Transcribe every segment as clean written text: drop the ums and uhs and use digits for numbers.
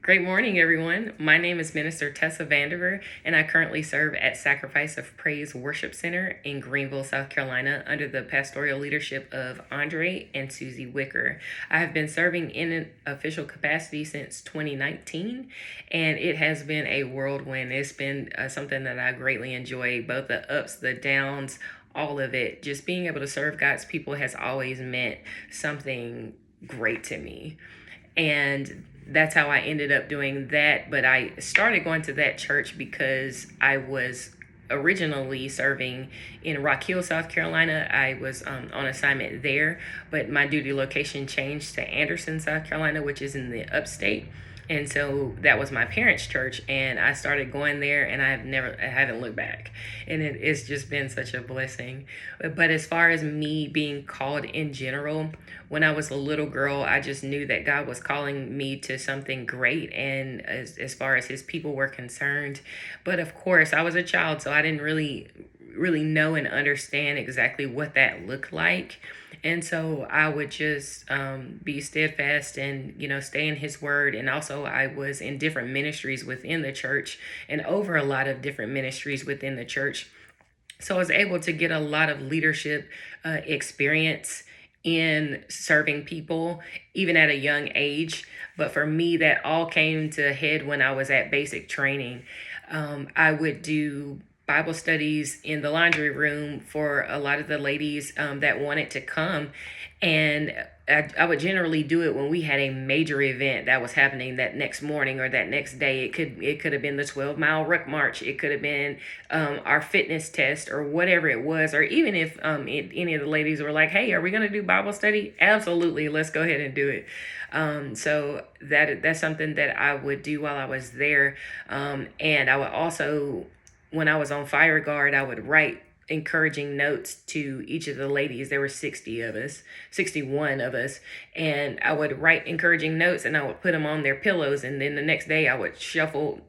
Great morning, everyone. My name is Minister Tessa Vandiver, and I currently serve at Sacrifice of Praise Worship Center in Greenville, South Carolina, under the pastoral leadership of Andre and Susie Wicker. I have been serving in an official capacity since 2019, and it has been a whirlwind. It's been something that I greatly enjoy, both the ups, the downs, all of it. Just being able to serve God's people has always meant something great to me. And that's how I ended up doing that. But I started going to that church because I was originally serving in Rock Hill, South Carolina. I was on assignment there, but my duty location changed to Anderson, South Carolina, which is in the upstate. And so that was my parents' church, and I started going there, and I haven't looked back. And it's just been such a blessing. But as far as me being called in general, when I was a little girl, I just knew that God was calling me to something great, and as far as his people were concerned. But of course, I was a child, so I didn't really know and understand exactly what that looked like. And so I would just be steadfast and, stay in his word. And also I was in different ministries within the church and over a lot of different ministries within the church. So I was able to get a lot of leadership experience in serving people, even at a young age. But for me, that all came to a head when I was at basic training. I would do Bible studies in the laundry room for a lot of the ladies that wanted to come. And I would generally do it when we had a major event that was happening that next morning or that next day. It could have been the 12-mile ruck march. It could have been our fitness test or whatever it was. Or even if any of the ladies were like, hey, are we going to do Bible study? Absolutely. Let's go ahead and do it. So that's something that I would do while I was there. And I would also, when I was on fire guard, I would write encouraging notes to each of the ladies. There were 61 of us. And I would write encouraging notes and I would put them on their pillows. And then the next day I would shuffle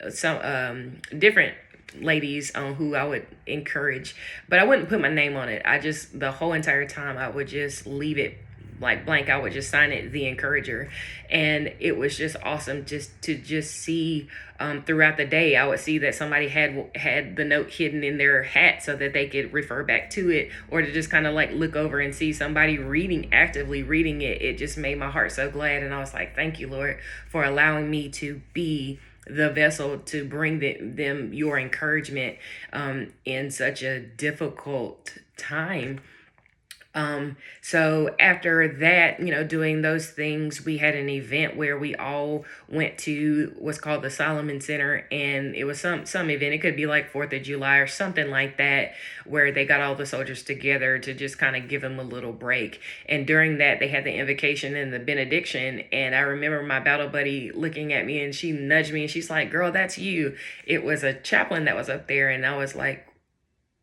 some different ladies on who I would encourage. But I wouldn't put my name on it. The whole entire time, I would just leave it like blank. I would just sign it the encourager, and it was just awesome just to see throughout the day. I would see that somebody had the note hidden in their hat so that they could refer back to it, or to just kind of like look over and see somebody actively reading it. It just made my heart so glad, and I was like, thank you, Lord, for allowing me to be the vessel to bring them your encouragement in such a difficult time. So after that, doing those things, we had an event where we all went to what's called the Solomon Center, and it was some event. It could be like 4th of July or something like that, where they got all the soldiers together to just kind of give them a little break. And during that, they had the invocation and the benediction. And I remember my battle buddy looking at me, and she nudged me and she's like, girl, that's you. It was a chaplain that was up there. And I was like,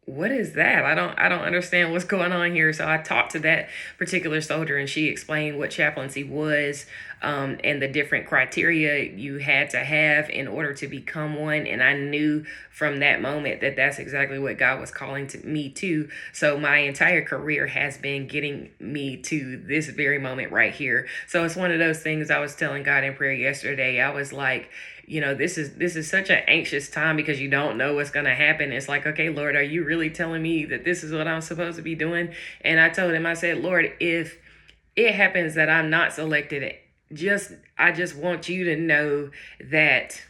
what is that? I don't understand what's going on here. So I talked to that particular soldier, and she explained what chaplaincy was, and the different criteria you had to have in order to become one. And I knew from that moment that that's exactly what God was calling me to. So my entire career has been getting me to this very moment right here. So it's one of those things. I was telling God in prayer yesterday. I was like, this is such an anxious time because you don't know what's going to happen. It's like, okay, Lord, are you really telling me that this is what I'm supposed to be doing? And I told him, I said, Lord, if it happens that I'm not selected, I just want you to know that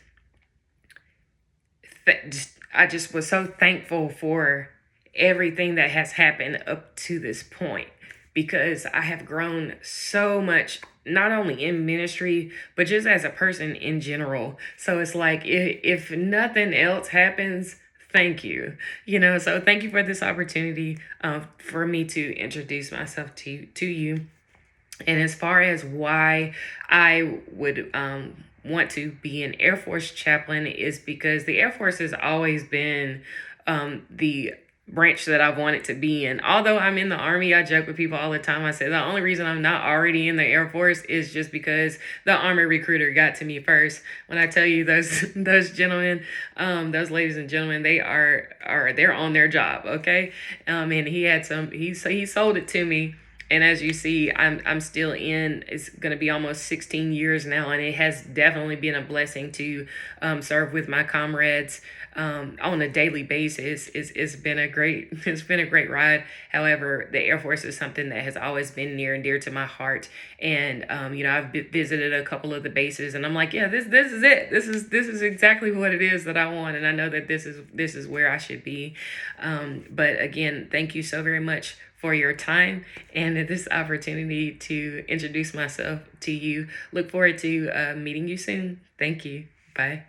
I just was so thankful for everything that has happened up to this point, because I have grown so much, not only in ministry, but just as a person in general. So it's like, if nothing else happens, thank you. So thank you for this opportunity for me to introduce myself to you. And as far as why I would want to be an Air Force chaplain, is because the Air Force has always been the branch that I've wanted to be in. Although I'm in the Army, I joke with people all the time. I say the only reason I'm not already in the Air Force is just because the Army recruiter got to me first. When I tell you those gentlemen, those ladies and gentlemen, they're on their job, okay? And he sold it to me And as you see, I'm still in. It's going to be almost 16 years now, and it has definitely been a blessing to serve with my comrades on a daily basis. It's been a great it's been a great ride. However, the Air Force is something that has always been near and dear to my heart. And I've visited a couple of the bases, and I'm like, yeah, this is it. This is exactly what it is that I want, and I know that this is where I should be. But again, thank you so very much for your time and this opportunity to introduce myself to you. Look forward to meeting you soon. Thank you. Bye.